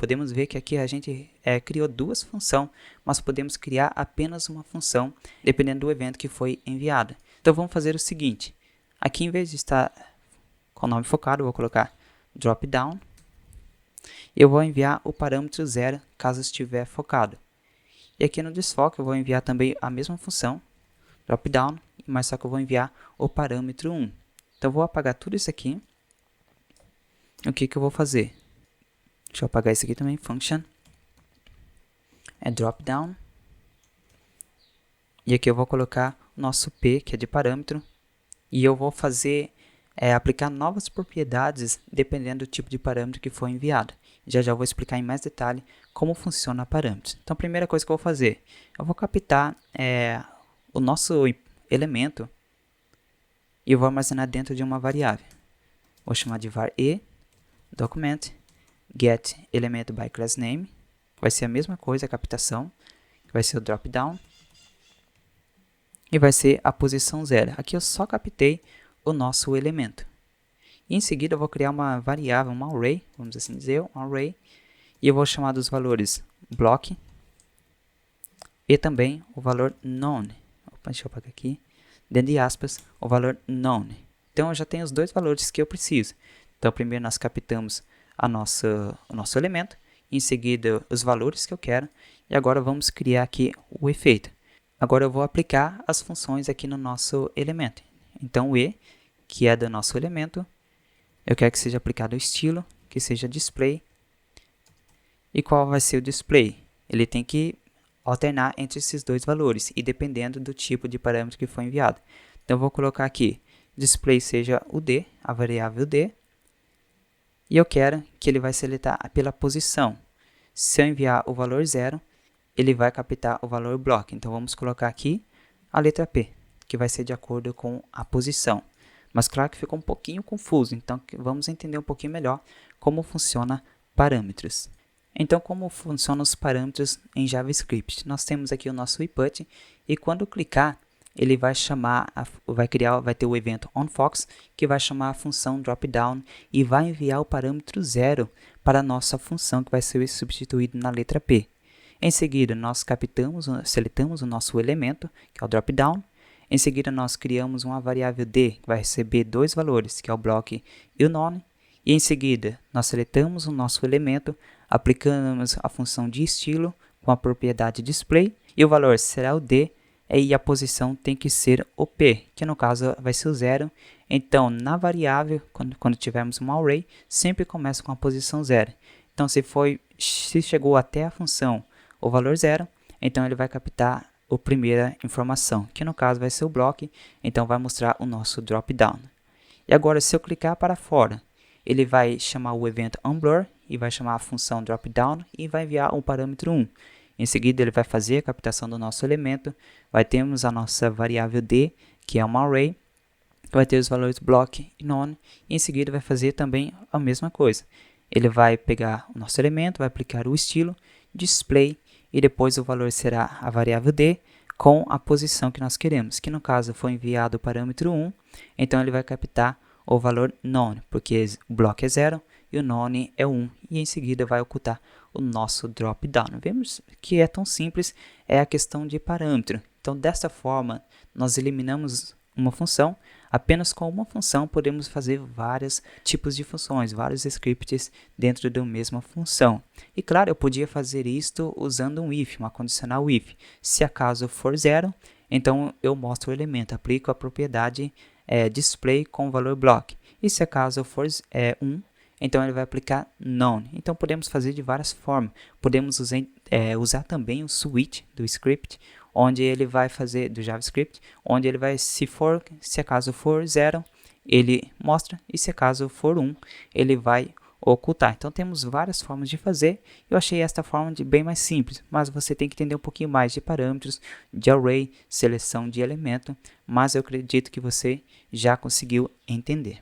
podemos ver que aqui a gente criou duas funções, mas podemos criar apenas uma função, dependendo do evento que foi enviado. Então vamos fazer o seguinte, aqui em vez de estar com o nome focado, eu vou colocar dropdown, e eu vou enviar o parâmetro 0, caso estiver focado. E aqui no desfoque eu vou enviar também a mesma função, dropdown, mas só que eu vou enviar o parâmetro 1. Então eu vou apagar tudo isso aqui. O que eu vou fazer? Deixa eu apagar isso aqui também, function é dropdown. E aqui eu vou colocar o nosso p, que é de parâmetro, e eu vou fazer aplicar novas propriedades dependendo do tipo de parâmetro que foi enviado. Já vou explicar em mais detalhe como funciona parâmetros. Então a primeira coisa que eu vou fazer, eu vou captar o nosso elemento e eu vou armazenar dentro de uma variável. Vou chamar de var e document get element by class name, vai ser a mesma coisa a captação, que vai ser o dropdown, e vai ser a posição 0. Aqui eu só captei o nosso elemento. E em seguida eu vou criar uma variável, uma array, vamos assim dizer, um array, e eu vou chamar dos valores block e também o valor none. Opa, deixa eu apagar aqui. Dentro de aspas, o valor none. Então eu já tenho os dois valores que eu preciso. Então primeiro nós captamos o nosso elemento, em seguida os valores que eu quero, e agora vamos criar aqui o efeito. Agora eu vou aplicar as funções aqui no nosso elemento. Então o e, que é do nosso elemento, eu quero que seja aplicado o estilo, que seja display. E qual vai ser o display? Ele tem que alternar entre esses dois valores, e dependendo do tipo de parâmetro que foi enviado. Então eu vou colocar aqui, display seja o d, a variável d, e eu quero que ele vai seletar pela posição. Se eu enviar o valor 0, ele vai captar o valor block. Então vamos colocar aqui a letra P, que vai ser de acordo com a posição. Mas claro que ficou um pouquinho confuso, então vamos entender um pouquinho melhor como funciona parâmetros. Então, como funcionam os parâmetros em JavaScript? Nós temos aqui o nosso input, e quando clicar, ele vai chamar, vai ter o evento onFox, que vai chamar a função dropdown e vai enviar o parâmetro 0 para a nossa função, que vai ser substituído na letra P. Em seguida, nós seletamos o nosso elemento, que é o dropdown. Em seguida, nós criamos uma variável d, que vai receber dois valores, que é o block e o none. E em seguida, nós seletamos o nosso elemento, aplicamos a função de estilo com a propriedade display, e o valor será o d, e a posição tem que ser o p, que no caso vai ser o 0. Então, na variável, quando tivermos uma array, sempre começa com a posição 0. Então, se chegou até a função o valor 0, então ele vai captar a primeira informação, que no caso vai ser o block, então vai mostrar o nosso dropdown. E agora, se eu clicar para fora, ele vai chamar o evento onBlur e vai chamar a função dropdown e vai enviar um parâmetro 1. Em seguida, ele vai fazer a captação do nosso elemento, termos a nossa variável d, que é uma array, vai ter os valores block e none, e em seguida vai fazer também a mesma coisa. Ele vai pegar o nosso elemento, vai aplicar o estilo, display, e depois o valor será a variável d com a posição que nós queremos, que no caso foi enviado o parâmetro 1, então ele vai captar o valor none, porque o block é 0 e o none é 1, e em seguida vai ocultar o nosso dropdown. Vemos que é tão simples, é a questão de parâmetro. Então, desta forma, nós eliminamos uma função. Apenas com uma função podemos fazer vários tipos de funções, vários scripts dentro da mesma função. E claro, eu podia fazer isto usando um if, uma condicional if. Se acaso for 0, então eu mostro o elemento, aplico a propriedade display com o valor block. E se acaso for 1, então ele vai aplicar none. Então podemos fazer de várias formas. Podemos usar também o switch do script, onde ele vai fazer do JavaScript, onde ele vai, se acaso for 0, ele mostra, e se acaso for 1, ele vai ocultar. Então temos várias formas de fazer. Eu achei esta forma bem mais simples, mas você tem que entender um pouquinho mais de parâmetros, de array, seleção de elemento, mas eu acredito que você já conseguiu entender.